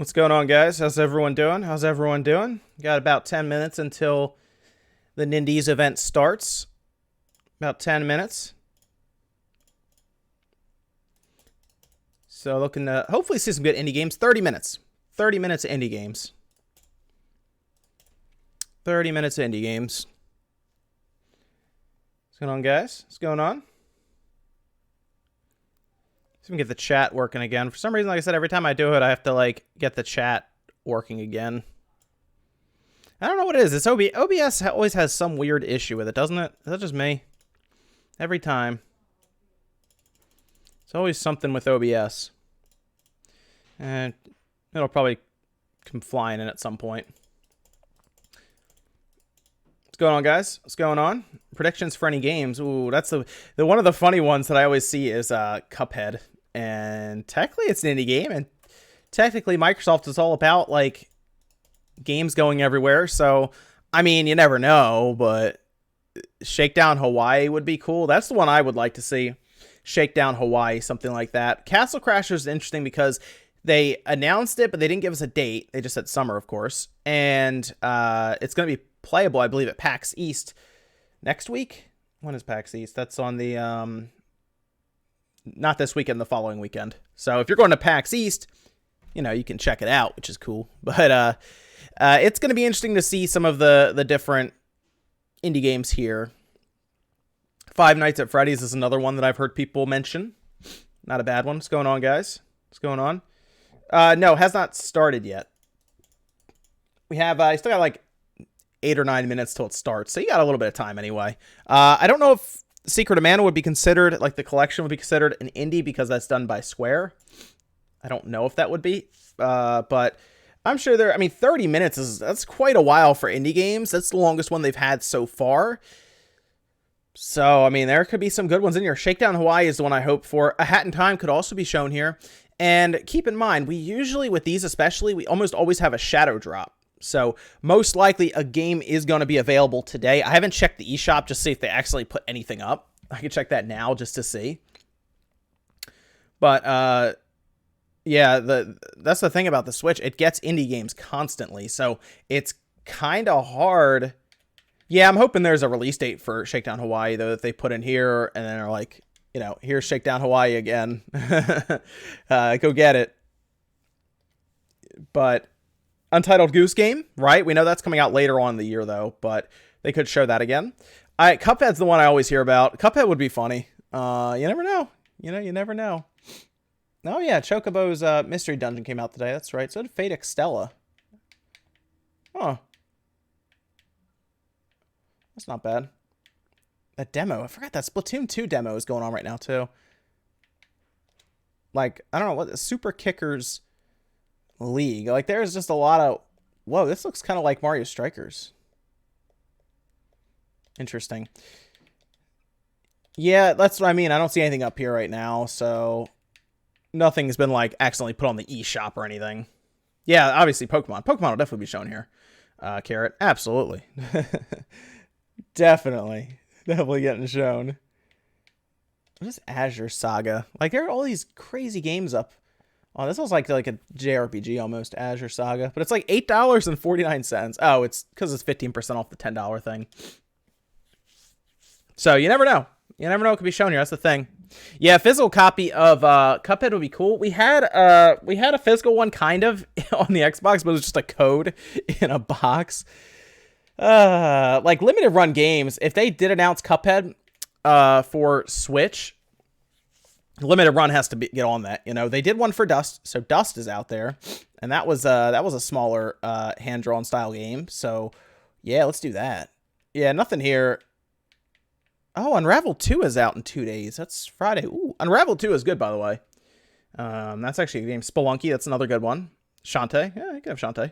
What's going on, guys? How's everyone doing? How's everyone doing? Got about 10 minutes until the Nindies event starts. About 10 minutes. So looking to hopefully see some good indie games. 30 minutes. 30 minutes of indie games. 30 minutes of indie games. What's going on, guys? What's going on? See if we can get the chat working again. For some reason, like I said, every time I do it, I have to, get the chat working again. I don't know what it is. It's OBS always has some weird issue with it, doesn't it? Is that just me? Every time. It's always something with OBS. And it'll probably come flying in at some point. What's going on, guys? What's going on? Predictions for any games. Ooh, that's the one of the funny ones that I always see is Cuphead. And technically it's an indie game, and technically Microsoft is all about games going everywhere. So I mean, you never know, but Shakedown Hawaii would be cool. That's the one I would like to see. Shakedown Hawaii, something like that. Castle Crashers is interesting because they announced it, but they didn't give us a date. They just said summer, of course. And it's going to be playable, I believe, at PAX East next week. When is PAX East? That's on the not this weekend, the following weekend. So if you're going to PAX East, you can check it out, which is cool. But it's going to be interesting to see some of the different indie games here. Five Nights at Freddy's is another one that I've heard people mention. Not a bad one. What's going on, guys? What's going on? No, has not started yet. We have, I still got 8 or 9 minutes till it starts. So you got a little bit of time anyway. I don't know if Secret of Mana would be considered, the collection would be considered an indie because that's done by Square. I don't know if that would be, but I'm sure 30 minutes that's quite a while for indie games. That's the longest one they've had so far. So, there could be some good ones in here. Shakedown Hawaii is the one I hope for. A Hat in Time could also be shown here. And keep in mind, we usually, with these especially, we almost always have a shadow drop. So most likely a game is going to be available today. I haven't checked the eShop just to see if they actually put anything up. I can check that now just to see. But yeah, that's the thing about the Switch. It gets indie games constantly. So it's kind of hard. Yeah, I'm hoping there's a release date for Shakedown Hawaii, though, that they put in here. And then are here's Shakedown Hawaii again. Go get it. But Untitled Goose Game, right? We know that's coming out later on in the year, though, but they could show that again. Cuphead's the one I always hear about. Cuphead would be funny. You never know. You never know. Oh, yeah, Chocobo's Mystery Dungeon came out today. That's right. So did Fate Extella. Huh. That's not bad. That demo. I forgot that Splatoon 2 demo is going on right now, too. I don't know, what Super Kickers League. There's just a lot of... Whoa, this looks kind of like Mario Strikers. Interesting. Yeah, that's what I mean. I don't see anything up here right now, so... Nothing's been, accidentally put on the eShop or anything. Yeah, obviously Pokemon. Pokemon will definitely be shown here. Carrot. Absolutely. Definitely getting shown. What is Azure Saga? There are all these crazy games up. Oh, this looks like a JRPG almost, Azure Saga. But it's $8.49. Oh, it's because it's 15% off the $10 thing. So you never know. You never know what could be shown here. That's the thing. Yeah, physical copy of Cuphead would be cool. We had a physical one kind of on the Xbox, but it was just a code in a box. Limited run games, if they did announce Cuphead for Switch, limited run has to get on that. They did one for Dust, so Dust is out there, and that was a smaller hand drawn style game. So yeah, let's do that. Yeah, nothing here. Oh, Unravel 2 is out in 2 days. That's Friday. Ooh, Unravel 2 is good, by the way. That's actually a game. Spelunky, that's another good one. Shantae, yeah, you can have Shantae.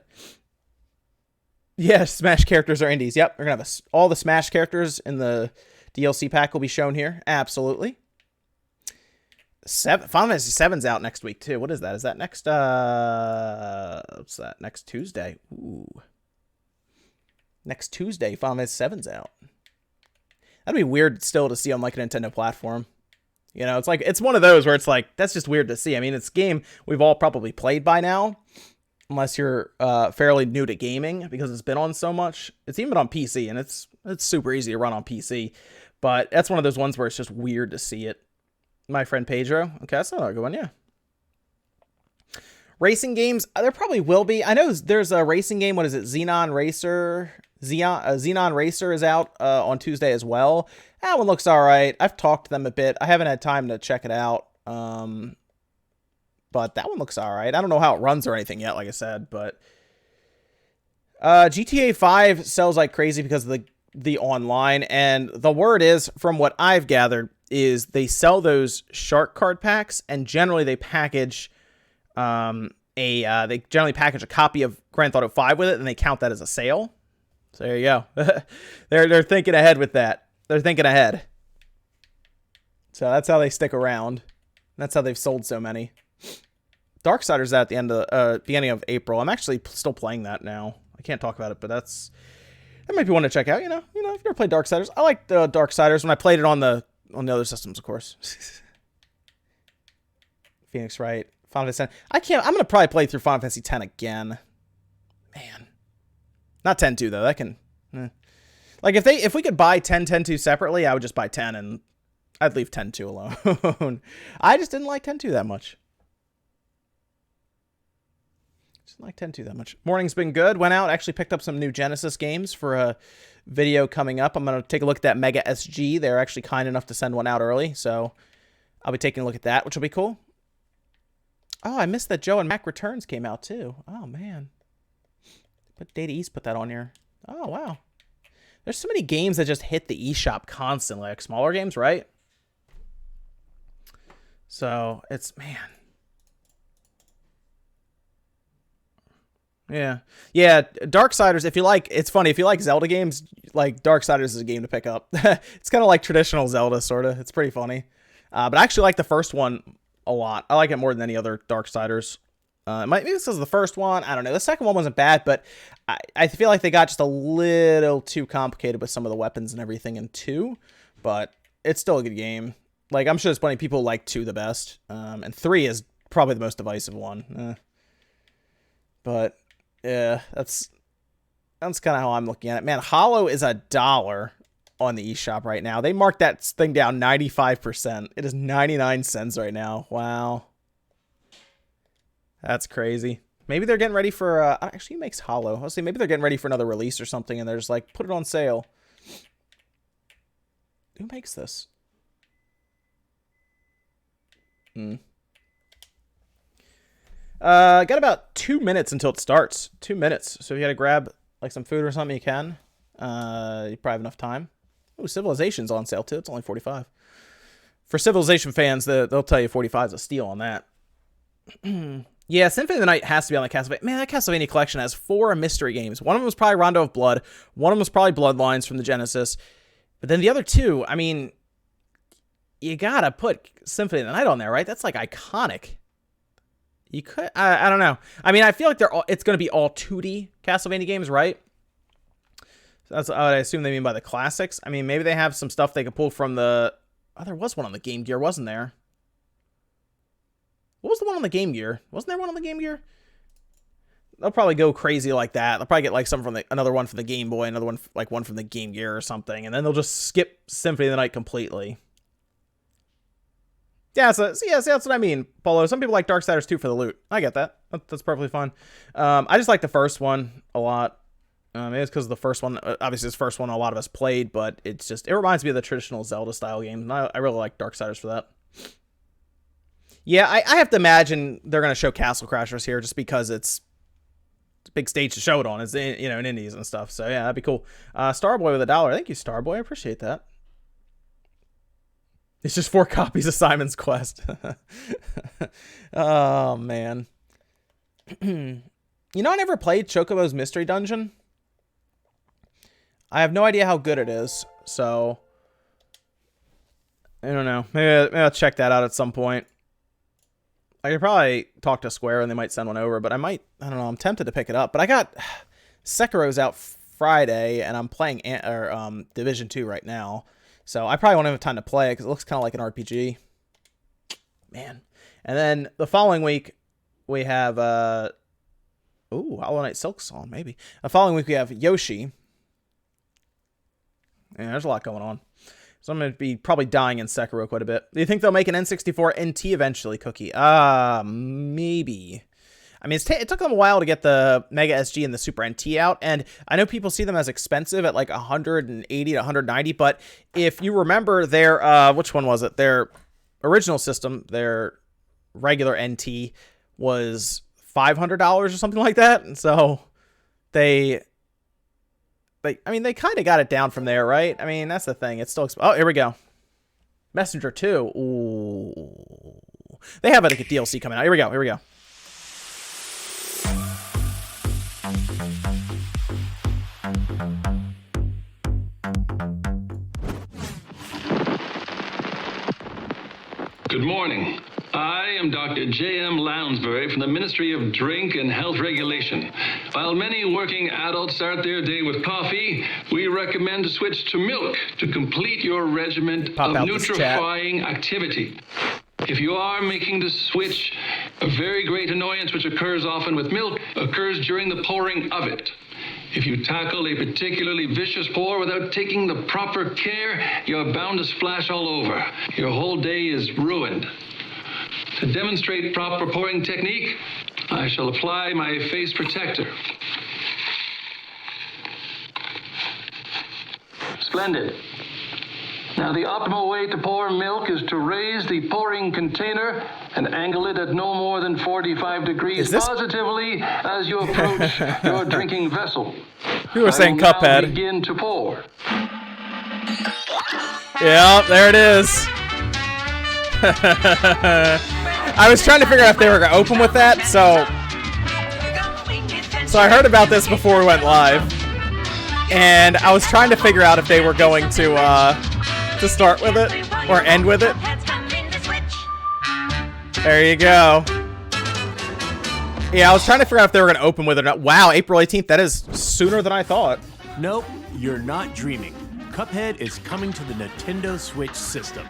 Yeah, Smash characters are indies. Yep, we're going to have all the Smash characters in the DLC pack will be shown here. Absolutely. Final Fantasy 7's out next week, too. What is that? Is that next, what's that? Next Tuesday. Ooh. Next Tuesday, Final Fantasy 7's out. That'd be weird still to see on a Nintendo platform. It's it's one of those where it's that's just weird to see. It's a game we've all probably played by now. unless you're fairly new to gaming, because it's been on so much. It's even been on PC, and it's super easy to run on PC. But that's one of those ones where it's just weird to see it. My friend Pedro. Okay, that's not a good one, yeah. Racing games, there probably will be. I know there's a racing game. What is it? Xenon Racer. Xenon Racer is out on Tuesday as well. That one looks all right. I've talked to them a bit. I haven't had time to check it out. But that one looks all right. I don't know how it runs or anything yet, like I said. But GTA 5 sells like crazy because of the online. And the word is, from what I've gathered, is they sell those shark card packs, and generally they package they generally package a copy of Grand Theft Auto 5 with it, and they count that as a sale. So there you go. They're thinking ahead with that. They're thinking ahead. So that's how they stick around. That's how they've sold so many. Darksiders at the end of beginning of April. I'm actually still playing that now. I can't talk about it, but that might be one to check out. You know, if you ever played Darksiders, I like the Darksiders when I played it on the other systems, of course. Phoenix Wright, Final Fantasy X. I'm gonna probably play through Final Fantasy X again. Man, not 10-2 though. That can, like if we could buy 10-2 separately, I would just buy 10 and I'd leave 10-2 alone. I just didn't like 10-2 that much. Like 10-2 that much. Morning's been good. Went out, actually picked up some new Genesis games for a video coming up. I'm going to take a look at that Mega SG. They're actually kind enough to send one out early, so I'll be taking a look at that, which will be cool. Oh, I missed that Joe and Mac Returns came out too. Oh, man. But Data East put that on here. Oh, wow. There's so many games that just hit the eShop constantly, like smaller games, right? So, it's, man. Yeah, Darksiders, if you like, it's funny, if you like Zelda games, like, Darksiders is a game to pick up. It's kind of like traditional Zelda, sort of. It's pretty funny. But I actually like the first one a lot. I like it more than any other Darksiders. Maybe this is the first one. I don't know. The second one wasn't bad, but I feel like they got just a little too complicated with some of the weapons and everything in 2. But it's still a good game. Like, I'm sure there's plenty of people who like 2 the best. And 3 is probably the most divisive one. But yeah, that's kind of how I'm looking at it. Man, Hollow is $1 on the eShop right now. They marked that thing down 95%. It is 99 cents right now. Wow. That's crazy. Maybe they're getting ready for, actually, he makes Hollow. I'll see, maybe they're getting ready for another release or something, and they're just like, put it on sale. Who makes this? Got about 2 minutes until it starts. 2 minutes. So if you got to grab like some food or something, you can. You probably have enough time. Oh, Civilization's on sale too. It's only 45. For Civilization fans, they'll tell you 45 is a steal on that. Yeah, Symphony of the Night has to be on the Castlevania. Man, that Castlevania collection has 4 mystery games. One of them was probably Rondo of Blood. One of them was probably Bloodlines from the Genesis. But then the other 2, I mean, you gotta put Symphony of the Night on there, right? That's like iconic. You could, I don't know. I mean, I feel like it's going to be all 2D Castlevania games, right? So that's what I assume they mean by the classics. I mean, maybe they have some stuff they could pull from the... Oh, there was one on the Game Gear, wasn't there? What was the one on the Game Gear? Wasn't there one on the Game Gear? They'll probably go crazy like that. They'll probably get like some from another one from the Game Boy, another one like one from the Game Gear or something, and then they'll just skip Symphony of the Night completely. Yeah, so that's what I mean, Polo. Some people like Darksiders 2 for the loot. I get that. That's perfectly fine. I just like the first one a lot. Maybe it's because the first one, obviously, it's the first one a lot of us played, but it reminds me of the traditional Zelda style games, and I really like Darksiders for that. Yeah, I have to imagine they're going to show Castle Crashers here just because it's a big stage to show it on. It's in Indies and stuff. So yeah, that'd be cool. Starboy with $1. Thank you, Starboy. I appreciate that. It's just 4 copies of Simon's Quest. Oh, man. You know, I never played Chocobo's Mystery Dungeon. I have no idea how good it is, so... I don't know. Maybe I'll check that out at some point. I could probably talk to Square and they might send one over, but I don't know. I'm tempted to pick it up. But I got... Sekiro's out Friday, and I'm playing Division 2 right now. So I probably won't have time to play it because it looks kind of like an RPG. Man. And then the following week, we have Ooh, Hollow Knight Silk Song, maybe. The following week we have Yoshi. Yeah, there's a lot going on. So I'm going to be probably dying in Sekiro quite a bit. Do you think they'll make an N64 NT eventually, Cookie? Maybe. I mean, it took them a while to get the Mega SG and the Super NT out, and I know people see them as expensive at like 180 to 190, but if you remember their, which one was it? Their original system, their regular NT was $500 or something like that, and so I mean, they kind of got it down from there, right? I mean, that's the thing. It's still oh, here we go. Messenger 2. Ooh. They have like a DLC coming out. Here we go. Good morning. I am Dr. J.M. Lounsbury from the Ministry of Drink and Health Regulation. While many working adults start their day with coffee, we recommend to switch to milk to complete your regimen of nutrifying activity. If you are making the switch, a very great annoyance which occurs often with milk occurs during the pouring of it. If you tackle a particularly vicious pour without taking the proper care, you're bound to splash all over. Your whole day is ruined. To demonstrate proper pouring technique, I shall apply my face protector. Splendid. Now, the optimal way to pour milk is to raise the pouring container and angle it at no more than 45 degrees positively as you approach your drinking vessel. You were saying Cuphead. Begin to pour. Yeah, there it is. I was trying to figure out if they were going to open with that, so I heard about this before we went live, and I was trying to figure out if they were going to start with it or end with it. There you go. Yeah, I was trying to figure out if they were going to open with it or not. Wow, April 18th. That is sooner than I thought. Nope, you're not dreaming. Cuphead is coming to the Nintendo Switch system.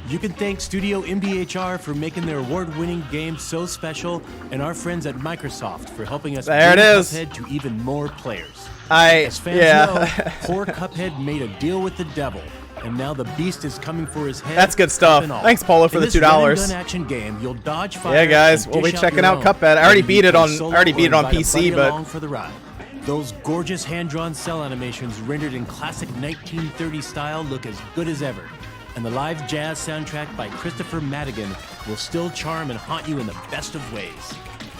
You can thank Studio MDHR for making their award-winning game so special, and our friends at Microsoft for helping us bring Cuphead to even more players. As fans know, poor Cuphead made a deal with the devil, and now the beast is coming for his head. That's good stuff. Thanks, Polo, for the $2. In this action game, you'll dodge fire. Yeah, guys, we'll be checking out Cuphead. I already beat it on PC, but for the ride. Those gorgeous hand-drawn cell animations rendered in classic 1930s style look as good as ever. And the live jazz soundtrack by Christopher Madigan will still charm and haunt you in the best of ways.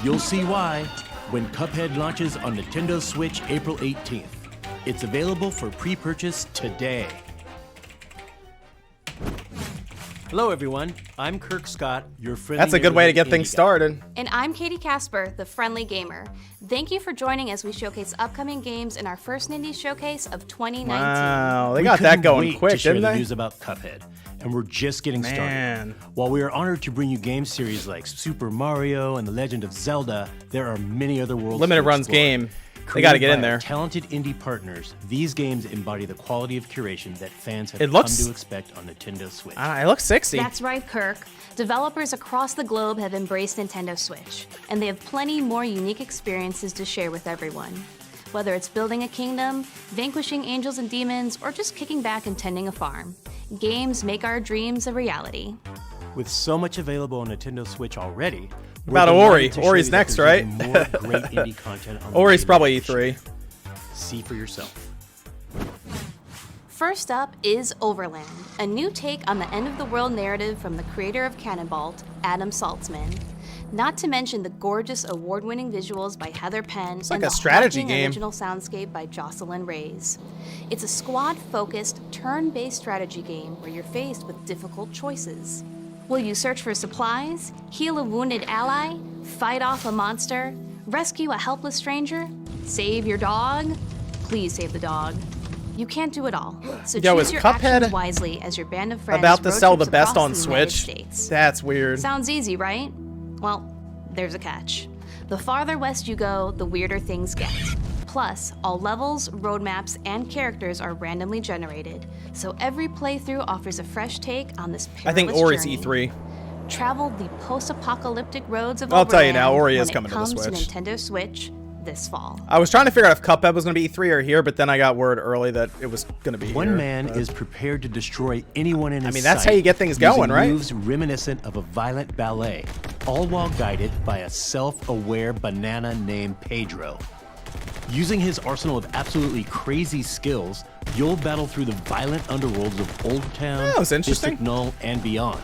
You'll see why when Cuphead launches on Nintendo Switch April 18th. It's available for pre-purchase today. Hello, everyone. I'm Kirk Scott, your friendly. That's a good way to get things started. And I'm Katie Casper, the Friendly Gamer. Thank you for joining as we showcase upcoming games in our first Nindies showcase of 2019. Wow, they got that going quick, didn't they? News about Cuphead, and we're just getting started. While we are honored to bring you game series like Super Mario and The Legend of Zelda, there are many other worlds. Limited runs game. They got to get in there. Talented indie partners, these games embody the quality of curation that fans have come to expect on Nintendo Switch. It looks sexy. That's right, Kirk. Developers across the globe have embraced Nintendo Switch, and they have plenty more unique experiences to share with everyone. Whether it's building a kingdom, vanquishing angels and demons, or just kicking back and tending a farm, games make our dreams a reality. With so much available on Nintendo Switch already, about Ori. Ori's next, right? More great indie content on Ori's probably E3. See for yourself. First up is Overland, a new take on the end-of-the-world narrative from the creator of Cannonball, Adam Saltzman. Not to mention the gorgeous award-winning visuals by Heather Penn and the haunting original soundscape by Jocelyn Reyes. It's a squad-focused, turn-based strategy game where you're faced with difficult choices. Will you search for supplies, heal a wounded ally, fight off a monster, rescue a helpless stranger, save your dog? Please save the dog. You can't do it all, so choose your actions wisely as your band of friends about to sell the best on the Switch? That's weird. Sounds easy, right? Well, there's a catch. The farther west you go, the weirder things get. Plus, all levels, roadmaps, and characters are randomly generated, so every playthrough offers a fresh take on this perilous I think Ori's journey. E3. Travel the post-apocalyptic roads of I'll tell you Overland now, Ori is when coming it comes to the Switch. Nintendo Switch this fall. I was trying to figure out if Cuphead was going to be E3 or here, but then I got word early that it was going to be One here. man is prepared to destroy anyone in his mean, that's sight how you get things using going, right? moves reminiscent of a violent ballet, all while guided by a self-aware banana named Pedro. Using his arsenal of absolutely crazy skills, you'll battle through the violent underworlds of Old Town, That was interesting. District Null, and beyond.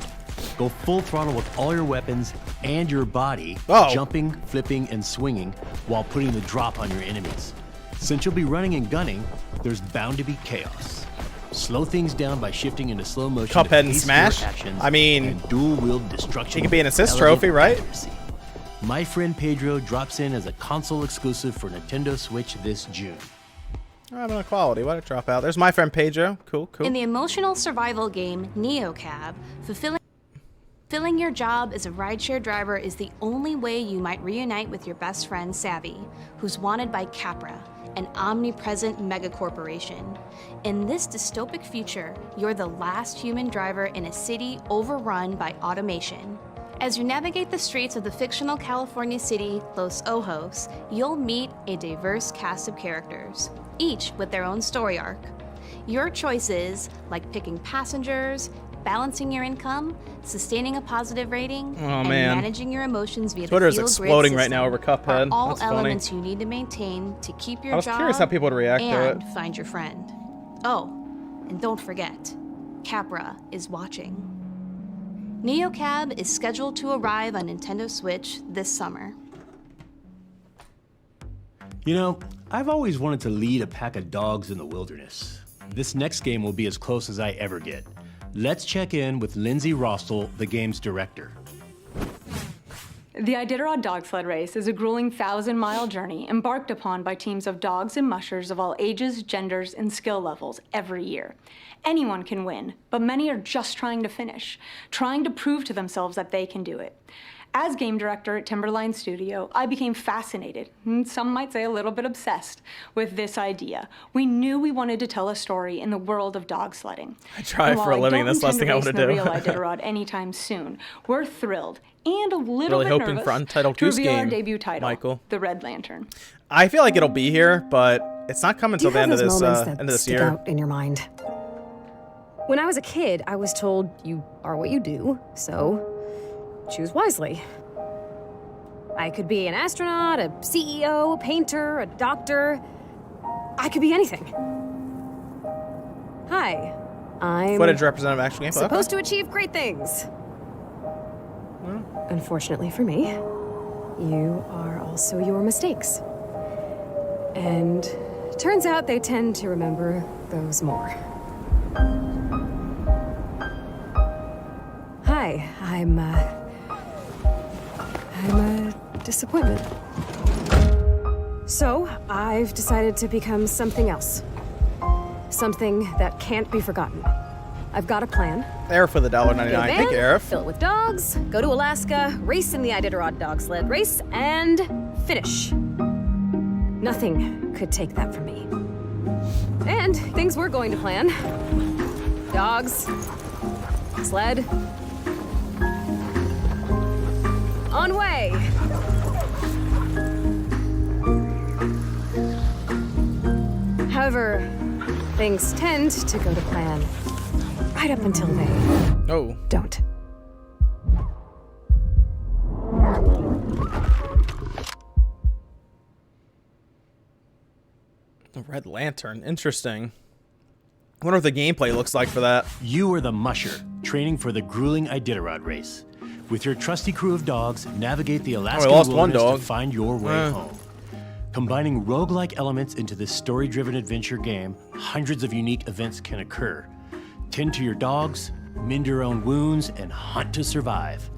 Go full throttle with all your weapons and your body, Oh. jumping, flipping, and swinging while putting the drop on your enemies. Since you'll be running and gunning, there's bound to be chaos. Slow things down by shifting into slow motion. Cuphead to and pace Smash? your actions I mean, and dual-wield destruction. he could be an with assist elegant trophy, right? accuracy. My Friend Pedro drops in as a console exclusive for Nintendo Switch this June. I'm on quality. Why did it drop out? There's my friend Pedro. Cool, cool. In the emotional survival game NeoCab, fulfilling your job as a rideshare driver is the only way you might reunite with your best friend Savvy, who's wanted by Capra, an omnipresent megacorporation. In this dystopic future, you're the last human driver in a city overrun by automation. As you navigate the streets of the fictional California city Los Ojos, you'll meet a diverse cast of characters, each with their own story arc. Your choices, like picking passengers, balancing your income, sustaining a positive rating, and man. managing your emotions via Twitter's the feel-grid exploding right now system, over Cuphead. are all That's funny. elements you need to maintain to keep your I was job curious how people would react to and it. find your friend. Oh, and don't forget, Capra is watching. NeoCab is scheduled to arrive on Nintendo Switch this summer. You know, I've always wanted to lead a pack of dogs in the wilderness. This next game will be as close as I ever get. Let's check in with Lindsay Rostel, the game's director. The Iditarod Dog Sled Race is a grueling 1,000-mile journey embarked upon by teams of dogs and mushers of all ages, genders, and skill levels every year. Anyone can win, but many are just trying to finish, trying to prove to themselves that they can do it. As game director at Timberline Studio, I became fascinated, and some might say a little bit obsessed, with this idea. We knew we wanted to tell a story in the world of dog sledding. I try And for while a living. I don't That's the last intend thing I race want in to the do. real Iditarod anytime soon. We're thrilled and a little Really bit hoping nervous for Untitled to Goose reveal our Game, debut title, Michael. The Red Lantern. I feel like it'll be here, but it's not coming Do you until the have end of those this moments that end of this stick year. out in your mind? When I was a kid, I was told you are what you do, so choose wisely. I could be an astronaut, a CEO, a painter, a doctor. I could be anything. Hi, I'm Footage representative action game. supposed to achieve great things. Unfortunately for me, you are also your mistakes. And turns out they tend to remember those more. Hi, I'm a disappointment. So, I've decided to become something else. Something that can't be forgotten. I've got a plan. There for the Get a $1.99. van, Thank you, Arif. fill it with dogs, go to Alaska, race in the Iditarod dog sled race, and finish. Nothing could take that from me. And things we're going to plan. Dogs, sled, on way. However, things tend to go to plan right up until they Oh, don't. the Red Lantern. Interesting. I wonder what the gameplay looks like for that. You are the musher, training for the grueling Iditarod race. With your trusty crew of dogs, navigate the Alaskan lost one wilderness dog. to find your way home. Combining roguelike elements into this story-driven adventure game, hundreds of unique events can occur. Tend to your dogs, mend your own wounds, and hunt to survive.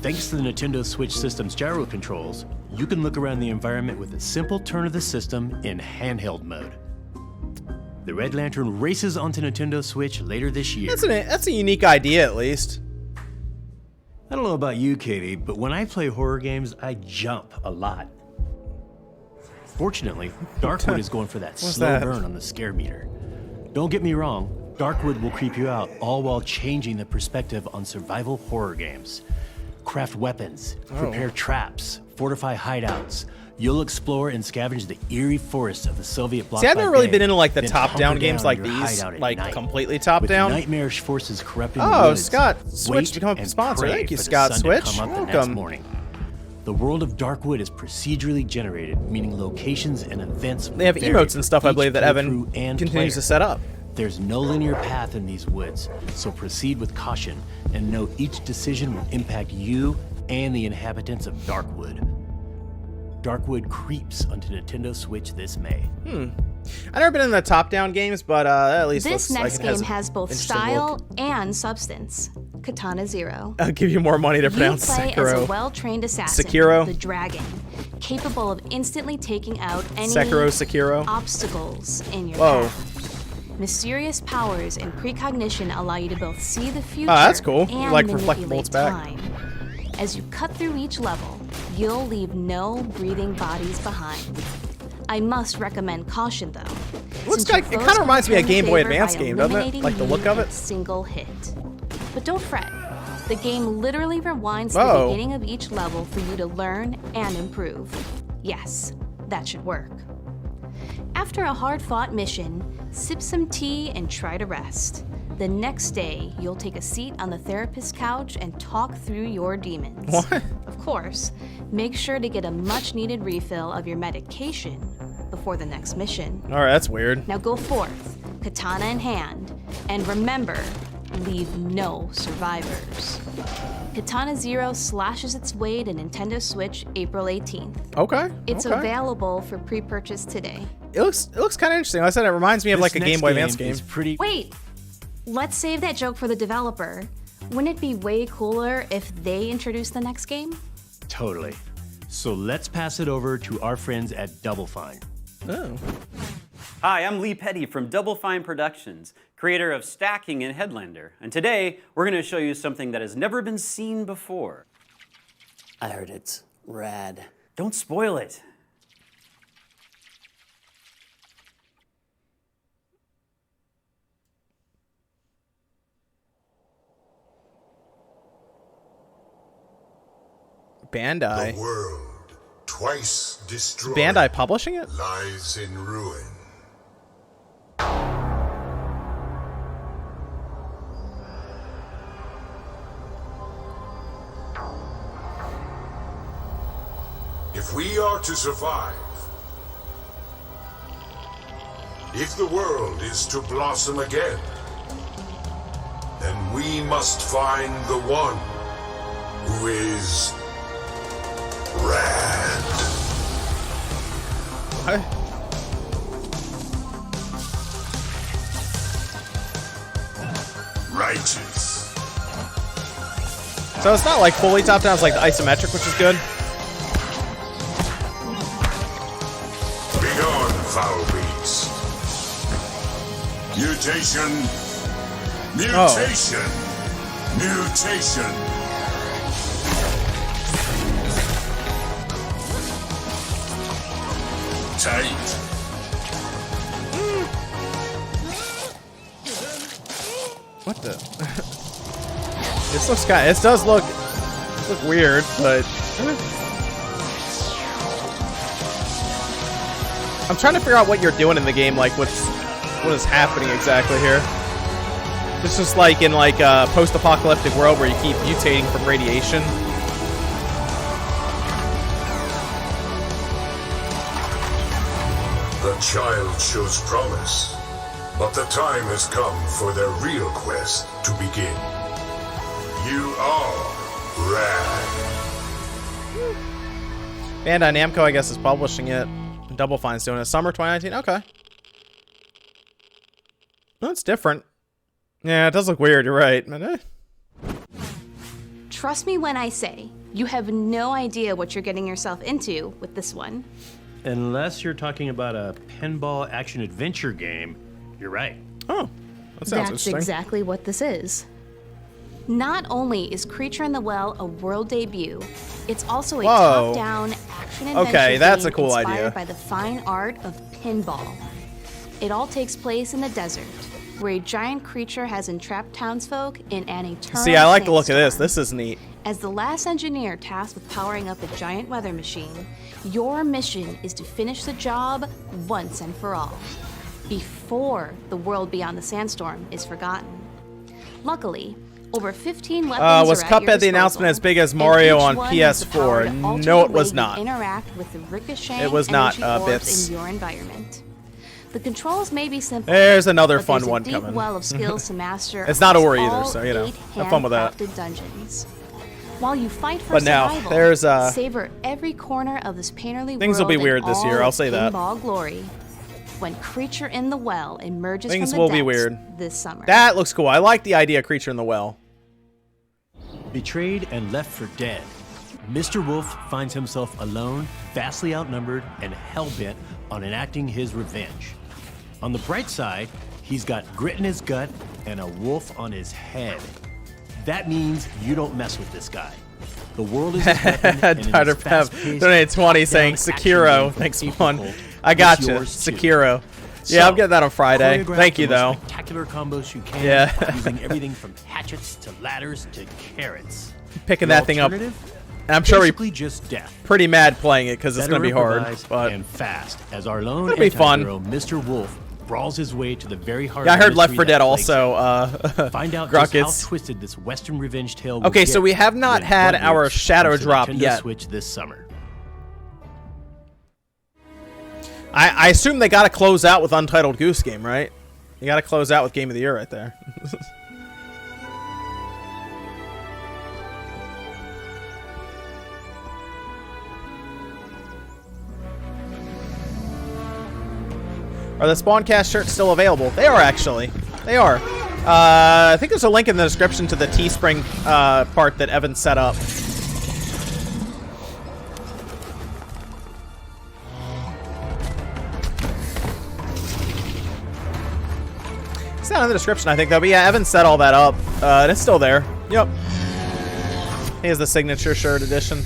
Thanks to the Nintendo Switch system's gyro controls, you can look around the environment with a simple turn of the system in handheld mode. The Red Lantern races onto Nintendo Switch later this year. That's a unique idea, at least. I don't know about you, Katie, but when I play horror games, I jump a lot. Fortunately, Darkwood is going for that slow that? burn on the scare meter. Don't get me wrong, Darkwood will creep you out, all while changing the perspective on survival horror games. Craft weapons, prepare traps, fortify hideouts, You'll explore and scavenge the eerie forests of the Soviet bloc. See, I've never really been into like the then top-down hunker games down like your these, hideout at like night. completely With top-down. nightmarish forces corrupting Oh, the woods, Scott Switch wait to become a and sponsor. pray Thank you, for the Scott sun to Switch. come up the next Welcome. morning. The world of Darkwood is procedurally generated, meaning locations and events. They have vary emotes and stuff, for I each believe, that Evan playthrough and continues player. to set up. There's no linear path in these woods, so proceed with caution and know each decision will impact you and the inhabitants of Darkwood. Darkwood creeps onto Nintendo Switch this May. I've never been in the top-down games, but at least This looks next like it has game has both interesting style look. and substance. Katana Zero. I'll give you more money to You pronounce play as a Sekiro. well-trained assassin, Sekiro. the dragon, capable of instantly taking out any Sekiro. obstacles in your Whoa. path. Mysterious powers and precognition allow you to both see the future that's cool. and Like reflect manipulate bolts back. time. As you cut through each level, you'll leave no breathing bodies behind. I must recommend caution, though. Looks since your like- it foes kinda reminds me of can Game Boy favor by Advance game, doesn't it? eliminating Like the you look of with it? a single hit. But don't fret. The game literally rewinds to Whoa. the beginning of each level for you to learn and improve. Yes, that should work. After a hard-fought mission, sip some tea and try to rest. The next day, you'll take a seat on the therapist's couch and talk through your demons. What? Of course, make sure to get a much-needed refill of your medication before the next mission. All right, that's weird. Now go forth, katana in hand, and remember, leave no survivors. Katana Zero slashes its way to Nintendo Switch April 18th. Okay. It's okay. available for pre-purchase today. It looks kind of interesting. Like I said, it reminds me of like a This Game Boy next Advance game. is pretty. Wait, let's save that joke for the developer. Wouldn't it be way cooler if they introduced the next game? Totally. So let's pass it over to our friends at Double Fine. Oh. Hi, I'm Lee Petty from Double Fine Productions, creator of Stacking and Headlander. And today, we're going to show you something that has never been seen before. I heard it's rad. Don't spoil it. Bandai. The world, twice destroyed, Bandai publishing it? lies in ruin. If we are to survive, if the world is to blossom again, then we must find the one who is Rad. What? Righteous. So it's not like fully top down, it's like the isometric, which is good. Begone, foul beast. Mutation. Mutation. Mutation. Tight. What the? This looks kind. It does look weird, but I'm trying to figure out what you're doing in the game. Like, what is happening exactly here? It's just like in like a post-apocalyptic world where you keep mutating from radiation. The child shows promise, but the time has come for their real quest to begin. You are Rad. Bandai Namco, I guess, is publishing it. Double Fine's doing it. Summer 2019. Okay. No, it's different. Yeah, it does look weird. You're right. Trust me when I say, you have no idea what you're getting yourself into with this one. Unless you're talking about a pinball action adventure game, you're right. Oh, that sounds That's interesting. exactly what this is. Not only is Creature in the Well a world debut, it's also a Whoa. top-down action-adventure Okay, that's game a cool inspired idea. by the fine art of pinball. It all takes place in the desert, where a giant creature has entrapped townsfolk in an eternal See, I like the look of this. sandstorm. This is neat. As the last engineer tasked with powering up a giant weather machine, your mission is to finish the job once and for all, before the world beyond the sandstorm is forgotten. Luckily, over 15 weapons was are at your Cuphead the announcement disposal, as big as and Mario each on one has the power PS4? to alter No, it the was way not. you interact with the ricocheting It was not, energy orbs Bits. in your environment. The controls may be simple. There's another but fun there's a one deep coming. well of skills to master. It's not across Ori either, all so, you know, 8 have fun with that. handcrafted dungeons. While you fight for But now, survival, there's, savor every corner of this painterly things will world be in weird this year, all I'll its say that. pinball glory. When Creature in the Well emerges Things from the will be depths weird. this summer. That looks cool. I like the idea of Creature in the Well. Betrayed and left for dead, Mr. Wolf finds himself alone, vastly outnumbered, and hell-bent on enacting his revenge. On the bright side, he's got grit in his gut and a wolf on his head. That means you don't mess with this guy. The world is his weapon, and in Dr. this Pep fast-paced, donated 20 saying top-down Sekiro. action game Thanks, from one. April, I got it's you. yours too. Sekiro. So, Yeah, I'm getting that on Friday. choreograph Thank you, the most though. Spectacular combos you can, Yeah. using everything from hatchets to ladders to carrots. Picking The that thing up. alternative? And I'm sure we're Basically just death. pretty mad playing it because it's Better going to be hard. improvised But and fast as our lone It'll be fun. anti-hero, Mr. Wolf, brawls his way to the very heart yeah, I of the heard Left mystery 4 Dead that plagues also. him. Find out just how Gruckets. twisted this Western revenge tale will Okay, get so we have not when had Blood our Rage shadow comes to drop Nintendo yet. Switch this summer. I assume they got to close out with Untitled Goose Game, right? You got to close out with Game of the Year right there. Are the Spawncast shirts still available? They are, actually. They are. I think there's a link in the description to the Teespring part that Evan set up. It's not in the description, I think, though. But yeah, Evan set all that up. And it's still there. Yep. Here's the signature shirt edition.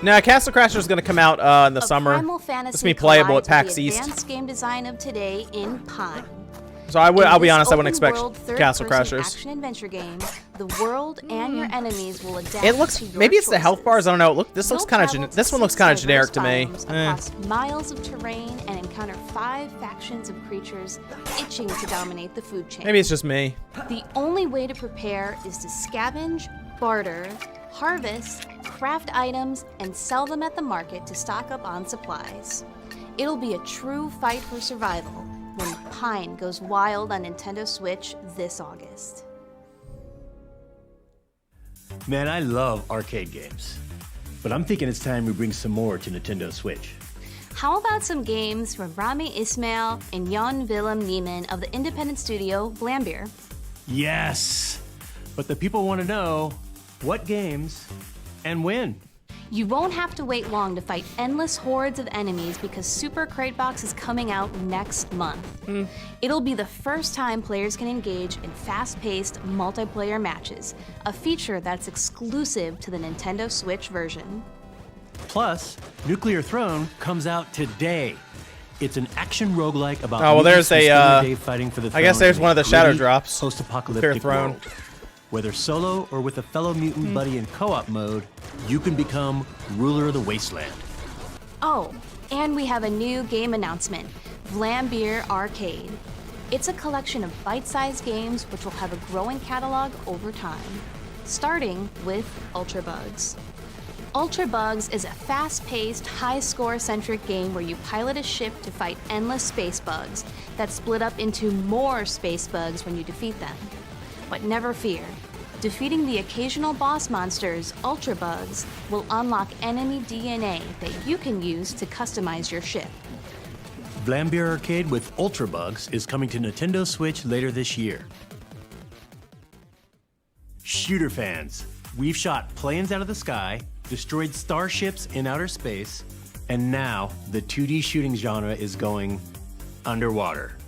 Now, Castle Crashers is going to come out in the summer. Primal It's Fantasy going to be playable at collides with PAX the East. advanced game design of today in Pine. So I'll be In honest, this I wouldn't expect open-world, Castle third-person Crashers. action-adventure game, the world and your enemies will adapt It looks to your maybe it's the health choices. bars. I don't know. Look, this You'll looks kind travel of to this one looks 6 kind of diverse generic to me. biomes across miles of terrain and encounter 5 factions of creatures itching to dominate the food chain. Maybe it's just me. The only way to prepare is to scavenge, barter, harvest, craft items, and sell them at the market to stock up on supplies. It'll be a true fight for survival when Pine goes wild on Nintendo Switch this August. Man, I love arcade games. But I'm thinking it's time we bring some more to Nintendo Switch. How about some games from Rami Ismail and Jan Willem Niemann of the independent studio Blambeer? Yes! But the people want to know what games and when. You won't have to wait long to fight endless hordes of enemies because Super Crate Box is coming out next month. It'll be the first time players can engage in fast-paced multiplayer matches, a feature that's exclusive to the Nintendo Switch version. Plus, Nuclear Throne comes out today. It's an action roguelike about Oh, well, there's mutants a, who spend their day fighting for the I guess throne there's in one of the shadow gritty, drops. Post-apocalyptic Nuclear Throne. world. Whether solo or with a fellow mutant buddy in co-op mode, you can become ruler of the wasteland. Oh, and we have a new game announcement, Blambeer Arcade. It's a collection of bite-sized games which will have a growing catalog over time, starting with Ultra Bugs. Ultra Bugs is a fast-paced, high-score-centric game where you pilot a ship to fight endless space bugs that split up into more space bugs when you defeat them. But never fear, defeating the occasional boss monsters, Ultra Bugs, will unlock enemy DNA that you can use to customize your ship. Blambeer Arcade with Ultra Bugs is coming to Nintendo Switch later this year. Shooter fans, we've shot planes out of the sky, destroyed starships in outer space, and now the 2D shooting genre is going underwater.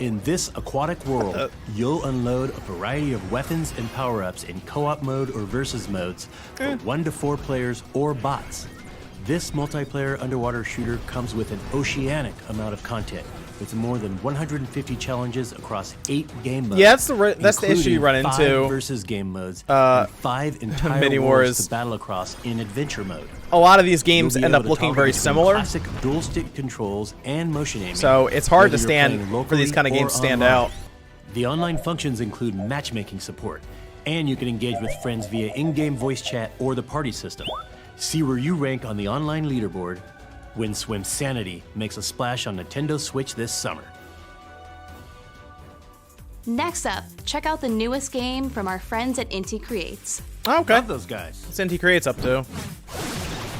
In this aquatic world, you'll unload a variety of weapons and power-ups in co-op mode or versus modes for 1 to 4 players or bots. This multiplayer underwater shooter comes with an oceanic amount of content, with more than 150 challenges across 8 game modes. Yeah, that's the issue you run into. 5 versus game modes and 5 entire mini worlds wars. to battle across in adventure mode. A lot of these games You'll be end up able to looking toggle very between similar, Classic dual stick controls and motion aiming. so it's hard to whether you're playing stand for these locally kind of or games to stand online. out. The online functions include matchmaking support, and you can engage with friends via in-game voice chat or the party system. See where you rank on the online leaderboard when Swim Sanity makes a splash on Nintendo Switch this summer. Next up, check out the newest game from our friends at Inti Creates. Okay, Love those guys. what's NT Creates up to?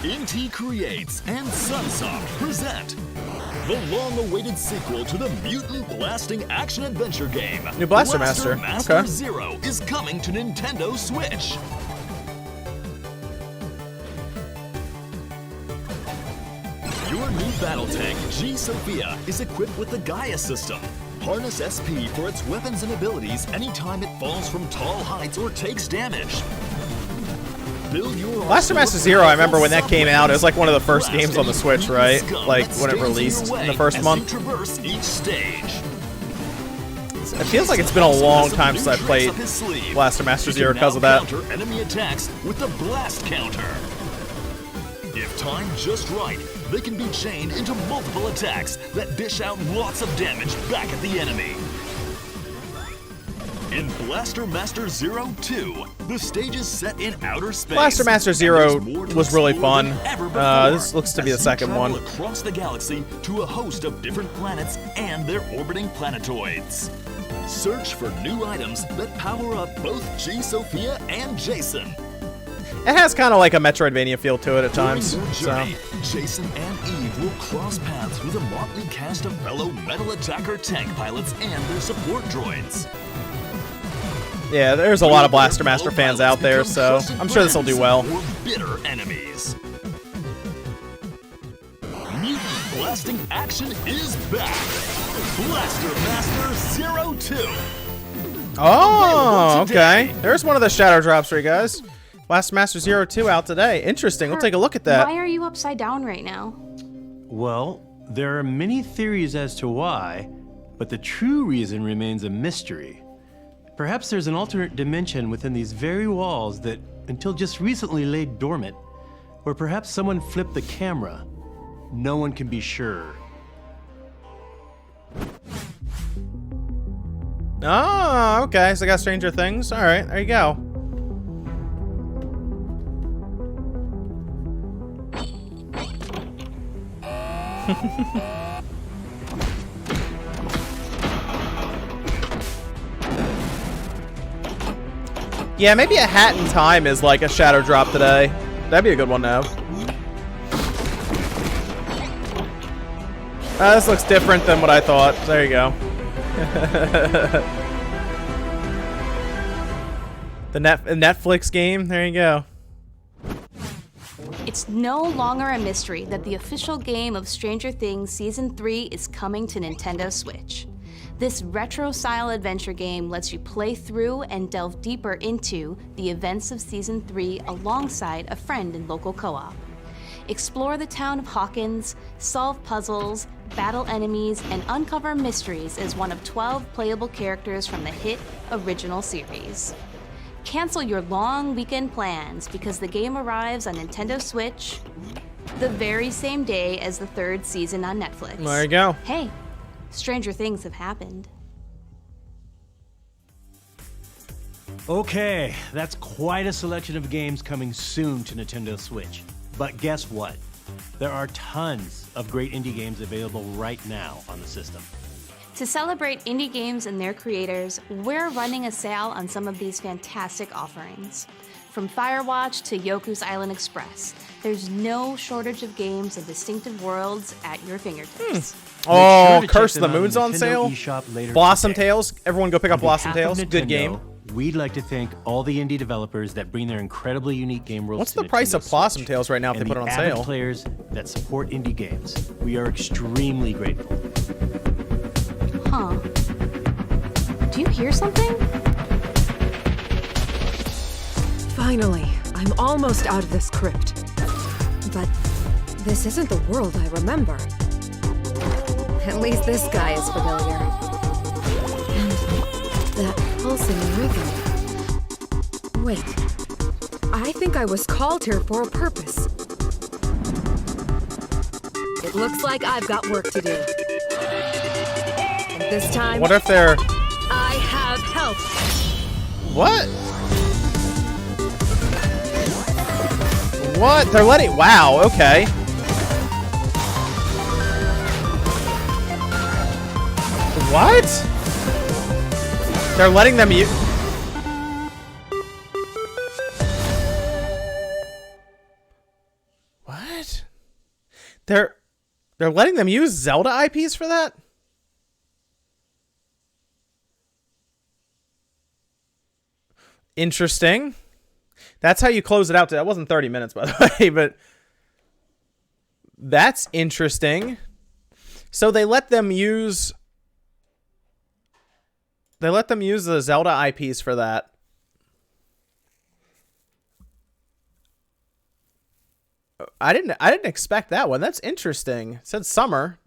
Inti Creates and Sunsoft present the long-awaited sequel to the mutant blasting action-adventure game. New Blaster Master. Okay. Zero is coming to Nintendo Switch. Your new battle tank, G Sophia, is equipped with the Gaia system. Harness SP for its weapons and abilities anytime it falls from tall heights or takes damage. Build your Blaster Master Zero, I remember when that came out, it was like one of the first games on the Switch, right? Like when it released in the first month. Traverse each stage. It feels like it's been a long time since I played Blaster Master Zero because of that. Counter enemy attacks with the blast counter. If timed just right, they can be chained into multiple attacks that dish out lots of damage back at the enemy. In Blaster Master Zero 2, the stage is set in outer space. Blaster Master and Zero there's more to was really explore fun. than ever before, This looks to be the as you second travel one. across the galaxy to a host of different planets and their orbiting planetoids. Search for new items that power up both G Sophia and Jason. It has kind of like a Metroidvania feel to it at times. During their So journey, Jason and Eve will cross paths with a motley cast of fellow Metal Attacker tank pilots and their support droids. yeah, there's a lot of Blaster Master fans out there, so I'm sure this will do well. Or bitter enemies. Mutant blasting action is back. Blaster Master Zero 2. Oh, okay. There's one of the shadow drops for you guys. Blaster Master Zero 2 out today. Interesting. We'll take a look at that. Why are you upside down right now? Well, there are many theories as to why, but the true reason remains a mystery. Perhaps there's an alternate dimension within these very walls that, until just recently, lay dormant. Or perhaps someone flipped the camera. No one can be sure. Oh, okay. So I got Stranger Things. All right, there you go. Yeah, maybe a Hat in Time is like a shadow drop today. That'd be a good one to have. This looks different than what I thought. There you go. The Netflix game. There you go. It's no longer a mystery that the official game of Stranger Things Season 3 is coming to Nintendo Switch. This retro-style adventure game lets you play through and delve deeper into the events of Season 3 alongside a friend in local co-op. Explore the town of Hawkins, solve puzzles, battle enemies, and uncover mysteries as one of 12 playable characters from the hit original series. Cancel your long weekend plans because the game arrives on Nintendo Switch the very same day as the third season on Netflix. There you go. Hey, stranger things have happened. Okay, that's quite a selection of games coming soon to Nintendo Switch. But guess what? There are tons of great indie games available right now on the system. To celebrate indie games and their creators, we're running a sale on some of these fantastic offerings. From Firewatch to Yoku's Island Express, there's no shortage of games and distinctive worlds at your fingertips. Oh, to Curse check of the them out on Moon's on Nintendo sale. eShop later Blossom today. Tales. Everyone go pick up On Blossom behalf of Tales. Good Nintendo, game. We'd like to thank all the indie developers that bring their incredibly unique game worlds What's to the price Nintendo of Blossom Switch, Tales right now if and they put it the on avid sale? players that support indie games. We are extremely grateful. Huh. hear something? Finally, I'm almost out of this crypt. But this isn't the world I remember. At least this guy is familiar. And that pulsing rhythm. Wait, I think I was called here for a purpose. It looks like I've got work to do. And this time, What if they're... I have help. What? What? They're letting... Wow, okay. What? They're letting them use... What? They're letting them use Zelda IPs for that? Interesting. That's how you close it out. That wasn't 30 minutes, by the way, but that's interesting. So they let them use the Zelda IPs for that. I didn't expect that one. That's interesting. It said summer.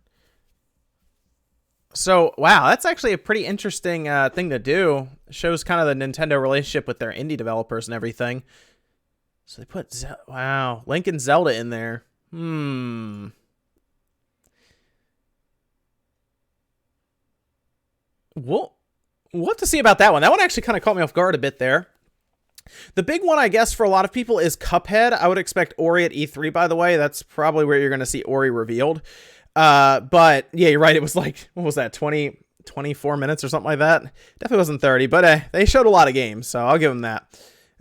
So, wow, that's actually a pretty interesting thing to do. It shows kind of the Nintendo relationship with their indie developers and everything. So they put, wow, Link and Zelda in there. We'll have to see about that one. That one actually kind of caught me off guard a bit there. The big one, I guess, for a lot of people is Cuphead. I would expect Ori at E3, by the way. That's probably where you're going to see Ori revealed. But, yeah, you're right. It was like, what was that, 24 minutes or something like that? Definitely wasn't 30, but they showed a lot of games, so I'll give them that.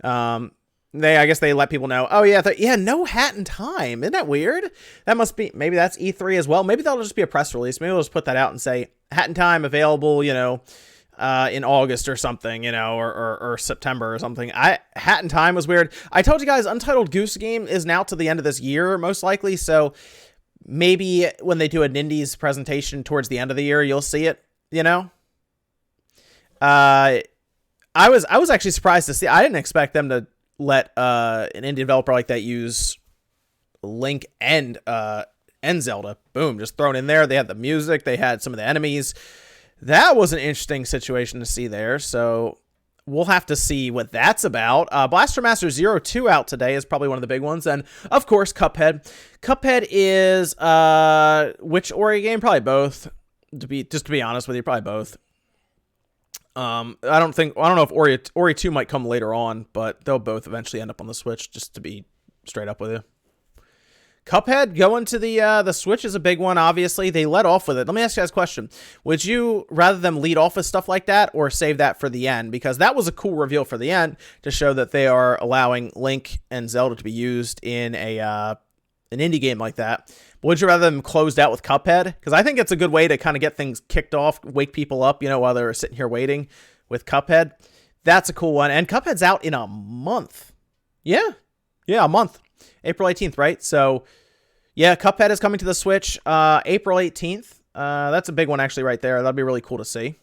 I guess they let people know, oh, yeah, no Hat in Time. Isn't that weird? That must be, maybe that's E3 as well. Maybe that'll just be a press release. Maybe they'll just put that out and say, Hat in Time available, in August or something, or September or something. Hat in Time was weird. I told you guys Untitled Goose Game is now to the end of this year, most likely, so maybe when they do a Nindies presentation towards the end of the year, you'll see it, I was actually surprised to see. I didn't expect them to let an indie developer like that use Link and Zelda. Boom, just thrown in there. They had the music, they had some of the enemies. That was an interesting situation to see there, so we'll have to see what that's about. Blaster Master 02 out today is probably one of the big ones, and of course Cuphead. Cuphead is which Ori game? Probably both. To be honest with you, probably both. I don't know if Ori 2 might come later on, but they'll both eventually end up on the Switch, just to be straight up with you. Cuphead going to the Switch is a big one, obviously. They let off with it. Let me ask you guys a question. Would you rather them lead off with stuff like that or save that for the end? Because that was a cool reveal for the end to show that they are allowing Link and Zelda to be used in an indie game like that. But would you rather them closed out with Cuphead? Because I think it's a good way to kind of get things kicked off, wake people up, while they're sitting here waiting with Cuphead. That's a cool one. And Cuphead's out in a month. Yeah, a month. April 18th, right? So, yeah, Cuphead is coming to the Switch April 18th. That's a big one, actually, right there. That'd be really cool to see.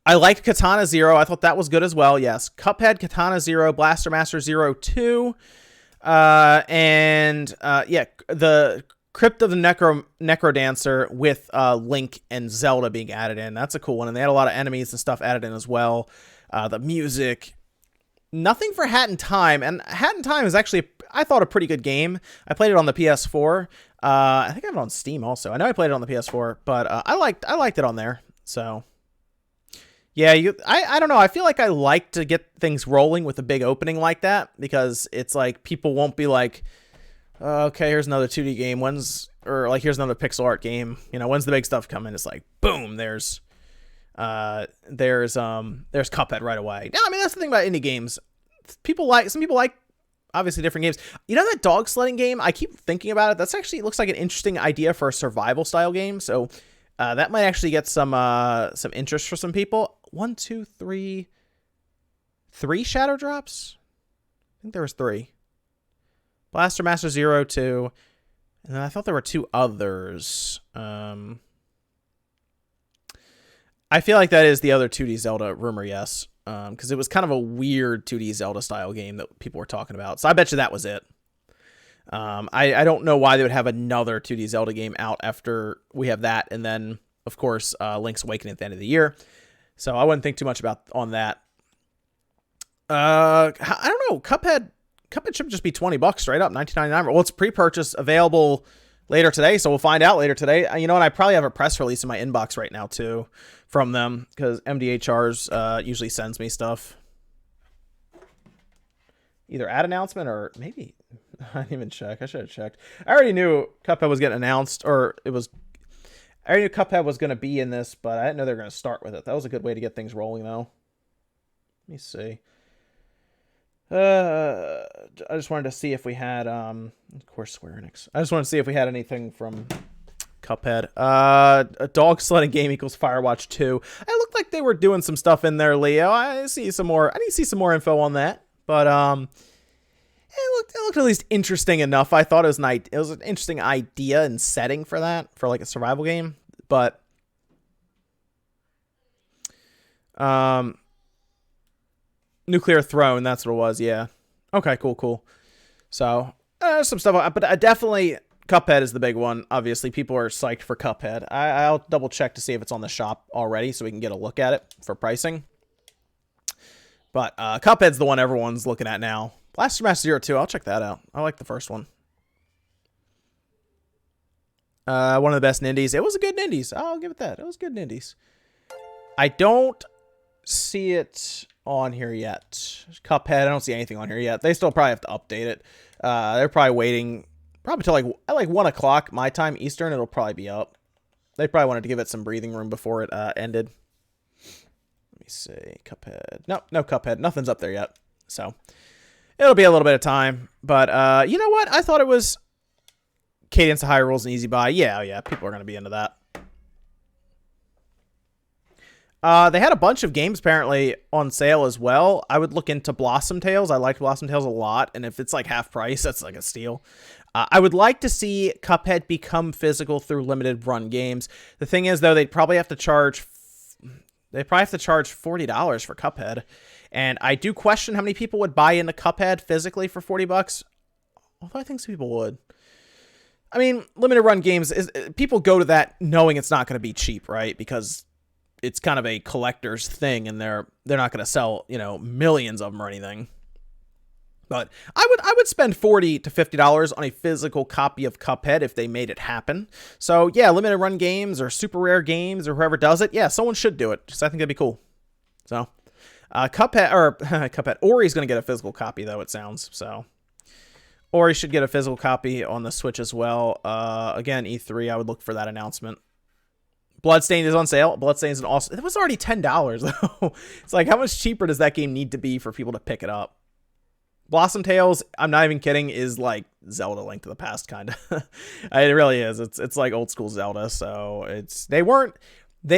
I liked Katana Zero. I thought that was good as well. Yes, Cuphead, Katana Zero, Blaster Master 02, and the Crypt of the Necrodancer with Link and Zelda being added in. That's a cool one, and they had a lot of enemies and stuff added in as well. The music. Nothing for Hat in Time, and Hat in Time is actually, I thought, a pretty good game. I played it on the PS4. I think I have it on Steam also. I know I played it on the PS4, but I liked it on there. So, yeah, I don't know. I feel like I like to get things rolling with a big opening like that because it's like people won't be like, okay, here's another 2D game. Here's another pixel art game. When's the big stuff coming? It's like, boom, there's Cuphead right away. No, I mean, that's the thing about indie games. Some people like obviously different games. That dog sledding game, I keep thinking about it. That's actually, it looks like an interesting idea for a survival style game. So that might actually get some interest for some people. 1, 2, 3 shadow drops. I think there was 3. Blaster Master 02. And then I thought there were 2 others. I feel like that is the other 2D Zelda rumor, yes. Because it was kind of a weird 2D Zelda style game that people were talking about. So I bet you that was it. I don't know why they would have another 2D Zelda game out after we have that. And then, of course, Link's Awakening at the end of the year. So I wouldn't think too much about on that. I don't know. Cuphead should just be $20 straight up, $19.99. Well, it's pre-purchase, available later today, so we'll find out later today. You know, and I probably have a press release in my inbox right now too from them, because MDHRs usually sends me stuff. Either ad announcement or maybe I didn't even check. I should have checked. I already knew Cuphead was getting announced, or I already knew Cuphead was going to be in this, but I didn't know they were going to start with it. That was a good way to get things rolling, though. Let me see. I just wanted to see if we had, of course, Square Enix. I just wanted to see if we had anything from Cuphead. A dog sledding game equals Firewatch 2. It looked like they were doing some stuff in there, Leo. I need to see some more info on that. But it looked at least interesting enough. I thought it was an interesting idea and setting for that, for like a survival game. But Nuclear Throne, that's what it was, yeah. Okay, cool. So, some stuff, but definitely Cuphead is the big one. Obviously, people are psyched for Cuphead. I'll double check to see if it's on the shop already so we can get a look at it for pricing. But Cuphead's the one everyone's looking at now. Blaster Master Zero 2, I'll check that out. I like the first one. One of the best Nindies. It was a good Nindies. I'll give it that. It was good Nindies. I don't see it on here yet. Cuphead, I don't see anything on here yet. They still probably have to update it. They're probably waiting till like 1 o'clock my time Eastern. It'll probably be up. They probably wanted to give it some breathing room before it ended. Let me see. Cuphead. No Cuphead. Nothing's up there yet. So it'll be a little bit of time. But you know what? I thought it was Cadence of Hyrule's an easy buy. Yeah. People are going to be into that. They had a bunch of games apparently on sale as well. I would look into Blossom Tales. I liked Blossom Tales a lot, and if it's like half price, that's like a steal. I would like to see Cuphead become physical through limited run games. The thing is, though, they'd probably have to charge $40 for Cuphead, and I do question how many people would buy into Cuphead physically for $40. Although I think some people would. I mean, limited run games people go to that knowing it's not going to be cheap, right? Because it's kind of a collector's thing, and they're not going to sell, millions of them or anything. But I would spend $40 to $50 on a physical copy of Cuphead if they made it happen. So yeah, limited run games or super rare games or whoever does it, yeah, someone should do it. Just I think that'd be cool. So Cuphead, Ori's going to get a physical copy though, it sounds. So Ori should get a physical copy on the Switch as well. Again, E3, I would look for that announcement. Bloodstained is on sale. Bloodstained is it was already $10 though. It's like, how much cheaper does that game need to be for people to pick it up? Blossom Tales, I'm not even kidding, is like Zelda Link to the Past, kind of. It really is. It's like old school Zelda. So they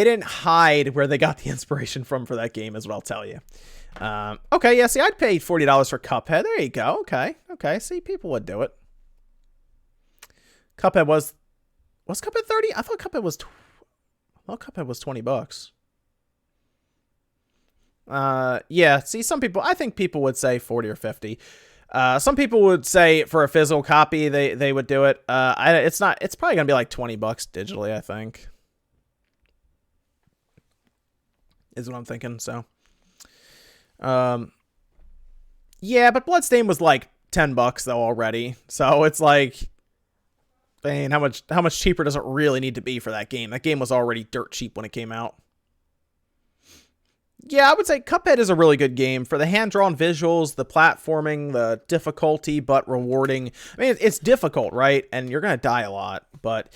didn't hide where they got the inspiration from for that game, is what I'll tell you. Okay, yeah. See, I'd pay $40 for Cuphead. There you go. Okay. See, people would do it. Cuphead was Cuphead 30? I thought Cuphead was. Cuphead was $20. Yeah, see, I think people would say 40 or 50. Some people would say for a physical copy, they would do it. It's probably gonna be like $20 digitally, I think. Is what I'm thinking, so. Yeah, but Bloodstained was like $10 though already. So it's like, I mean, how much cheaper does it really need to be for that game? That game was already dirt cheap when it came out. Yeah, I would say Cuphead is a really good game for the hand-drawn visuals, the platforming, the difficulty, but rewarding. I mean, it's difficult, right? And you're going to die a lot, but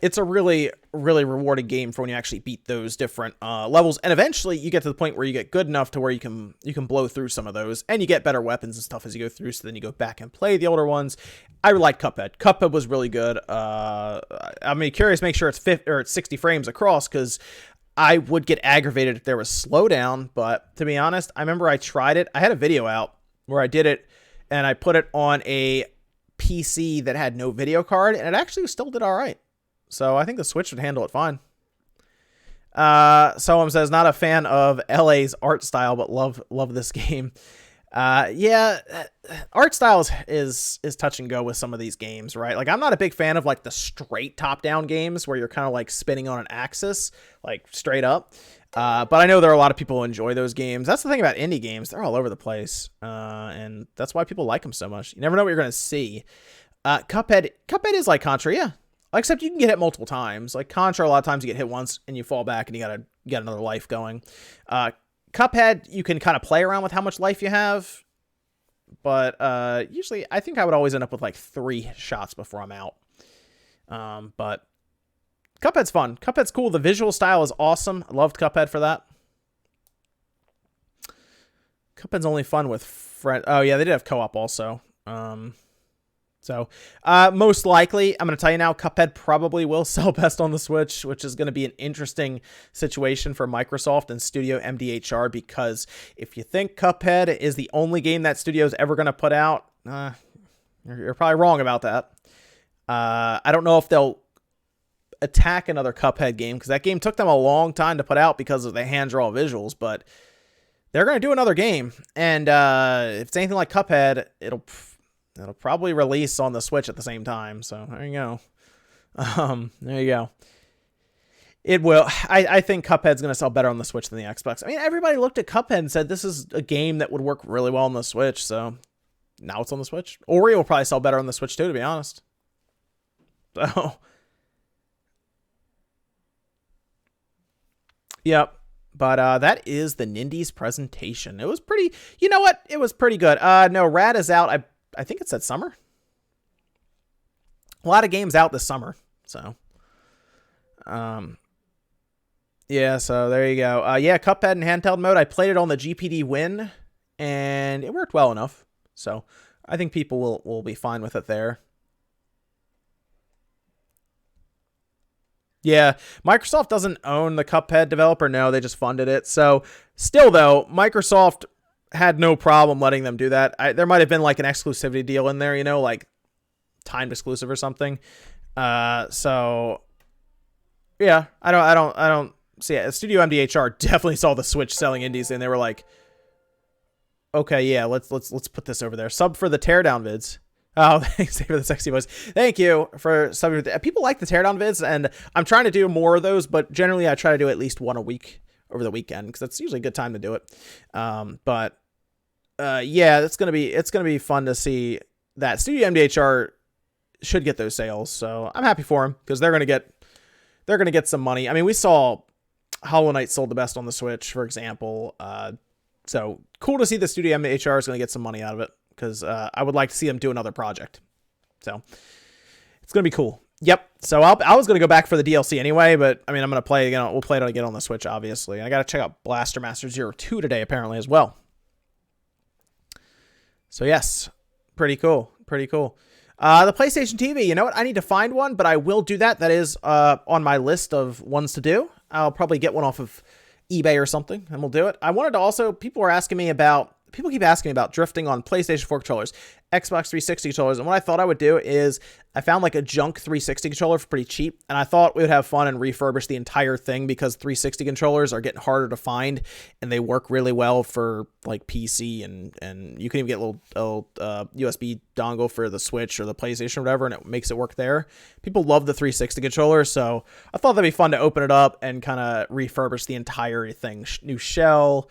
it's a really, really rewarding game for when you actually beat those different levels. And eventually you get to the point where you get good enough to where you can blow through some of those, and you get better weapons and stuff as you go through. So then you go back and play the older ones. I like Cuphead. Cuphead was really good. I'm curious to make sure it's 60 frames across, because I would get aggravated if there was slowdown. But to be honest, I remember I tried it. I had a video out where I did it, and I put it on a PC that had no video card, and it actually still did all right. So I think the Switch would handle it fine. Someone says, not a fan of LA's art style, but love this game. Yeah, art styles is touch and go with some of these games, right? Like, I'm not a big fan of like the straight top-down games where you're kind of like spinning on an axis, like straight up. But I know there are a lot of people who enjoy those games. That's the thing about indie games. They're all over the place. And that's why people like them so much. You never know what you're going to see. Cuphead is like Contra, yeah. Except you can get hit multiple times. Like Contra, a lot of times you get hit once and you fall back and you gotta get another life going. Cuphead, you can kind of play around with how much life you have. But usually, I think I would always end up with like 3 shots before I'm out. But Cuphead's fun. Cuphead's cool. The visual style is awesome. I loved Cuphead for that. Cuphead's only fun with friends. Oh, yeah, they did have co-op also. So, most likely, I'm going to tell you now, Cuphead probably will sell best on the Switch, which is going to be an interesting situation for Microsoft and Studio MDHR, because if you think Cuphead is the only game that studio is ever going to put out, you're probably wrong about that. I don't know if they'll attack another Cuphead game, because that game took them a long time to put out because of the hand-draw visuals, but they're going to do another game, and if it's anything like Cuphead, it'll probably release on the Switch at the same time. So there you go. There you go. It will. I think Cuphead's going to sell better on the Switch than the Xbox. I mean, everybody looked at Cuphead and said this is a game that would work really well on the Switch. So now it's on the Switch. Ori will probably sell better on the Switch too, to be honest. So, yep. But that is the Nindies presentation. It was pretty. You know what? It was pretty good. No, Rad is out. I think it said summer. A lot of games out this summer. So, yeah, so there you go. Yeah, Cuphead in handheld mode. I played it on the GPD Win, and it worked well enough. So, I think people will be fine with it there. Yeah, Microsoft doesn't own the Cuphead developer. No, they just funded it. So, still though, Microsoft had no problem letting them do that. There might have been like an exclusivity deal in there, you know, like timed exclusive or something. So yeah, I don't see it. Studio MDHR definitely saw the Switch selling indies, and they were like, okay, yeah, let's put this over there. Sub for the teardown vids. Oh, thanks for the sexy voice. Thank you for subbing. People like the teardown vids, and I'm trying to do more of those, but generally I try to do at least one a week over the weekend, because that's usually a good time to do it. Yeah, it's gonna be fun to see that. Studio MDHR should get those sales, so I'm happy for them, because they're gonna get some money. I mean, we saw Hollow Knight sold the best on the Switch, for example. So cool to see the Studio MDHR is gonna get some money out of it, because I would like to see them do another project. So it's gonna be cool. Yep. So I was gonna go back for the DLC anyway, but I mean, I'm gonna play it again. We'll play it again on the Switch, obviously. And I gotta check out Blaster Master 02 today, apparently, as well. So yes, pretty cool. Pretty cool. The PlayStation TV, you know what? I need to find one, but I will do that. That is on my list of ones to do. I'll probably get one off of eBay or something, and we'll do it. I wanted to also, people keep asking me about drifting on PlayStation 4 controllers, Xbox 360 controllers, and what I thought I would do is I found like a junk 360 controller for pretty cheap, and I thought we would have fun and refurbish the entire thing, because 360 controllers are getting harder to find, and they work really well for like PC, and you can even get a little USB dongle for the Switch or the PlayStation or whatever, and it makes it work there. People love the 360 controller, so I thought that'd be fun to open it up and kind of refurbish the entire thing. New shell,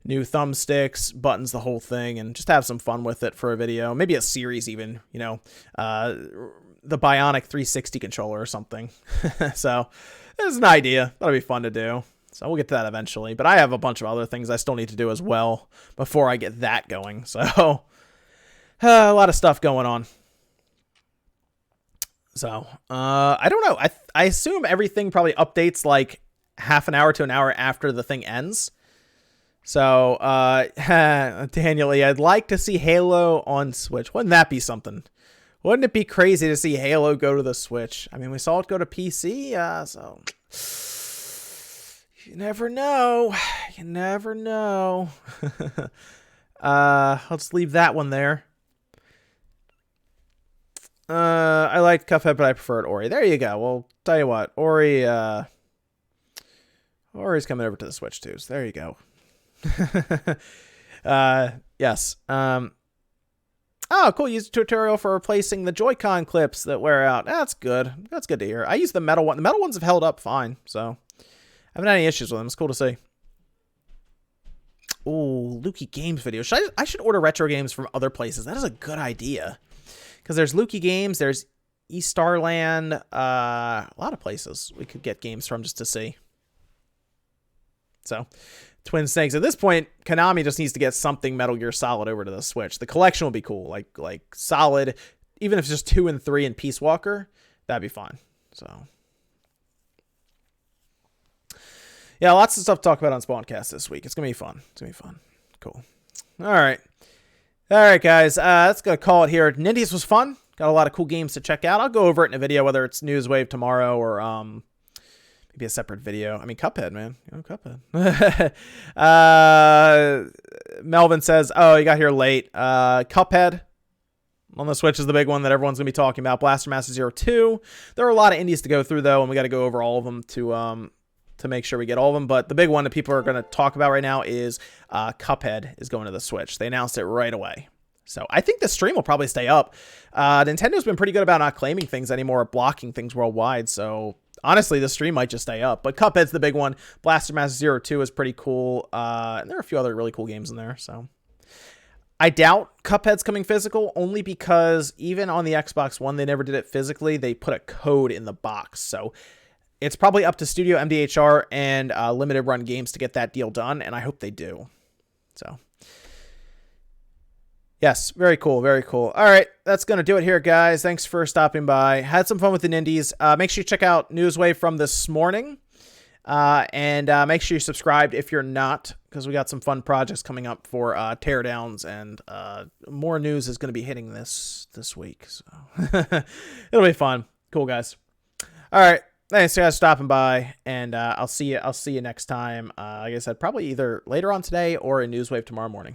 new thumbsticks, buttons, the whole thing, and just have some fun with it for a video. Maybe a series even, you know, the Bionic 360 controller or something. So it's an idea. That'll be fun to do. So we'll get to that eventually. But I have a bunch of other things I still need to do as well before I get that going. So a lot of stuff going on. So I don't know. I assume everything probably updates like half an hour to an hour after the thing ends. So, Daniel, I'd like to see Halo on Switch. Wouldn't that be something? Wouldn't it be crazy to see Halo go to the Switch? I mean, we saw it go to PC, so you never know. You never know. Let's leave that one there. I liked Cuphead, but I preferred Ori. There you go. Well, tell you what, Ori Or he's coming over to the Switch too. So there you go. Yes. Oh, cool. Use a tutorial for replacing the Joy-Con clips that wear out. That's good. That's good to hear. I use the metal one. The metal ones have held up fine, so I haven't had any issues with them. It's cool to see. Ooh, Lukey Games video. I should order retro games from other places. That is a good idea. Because there's Lukey Games, there's Starland, a lot of places we could get games from just to see. So, Twin Snakes. At this point, Konami just needs to get something Metal Gear Solid over to the Switch. The collection will be cool. Like Solid, even if it's just 2 and 3 and Peace Walker, that'd be fine. So, yeah, lots of stuff to talk about on Spawncast this week. It's going to be fun. It's going to be fun. Cool. All right. All right, guys. That's going to call it here. Nindies was fun. Got a lot of cool games to check out. I'll go over it in a video, whether it's Newswave tomorrow or maybe a separate video. I mean, Cuphead, man. You know, Cuphead. Melvin says, oh, you got here late. Cuphead on the Switch is the big one that everyone's going to be talking about. Blaster Master Zero 2. There are a lot of indies to go through, though, and we got to go over all of them to make sure we get all of them. But the big one that people are going to talk about right now is Cuphead is going to the Switch. They announced it right away. So I think the stream will probably stay up. Nintendo's been pretty good about not claiming things anymore or blocking things worldwide. So honestly, the stream might just stay up. But Cuphead's the big one. Blaster Master Zero 2 is pretty cool. And there are a few other really cool games in there. So I doubt Cuphead's coming physical, only because even on the Xbox One, they never did it physically. They put a code in the box. So it's probably up to Studio MDHR and Limited Run Games to get that deal done. And I hope they do. So yes, very cool, very cool. All right, that's going to do it here, guys. Thanks for stopping by. Had some fun with the Nindies. Make sure you check out Newswave from this morning. And make sure you subscribed if you're not, because we got some fun projects coming up for teardowns, and more news is going to be hitting this week. So it'll be fun. Cool, guys. All right. Thanks, guys, for stopping by, and I'll see you next time. Like I said, probably either later on today or in Newswave tomorrow morning.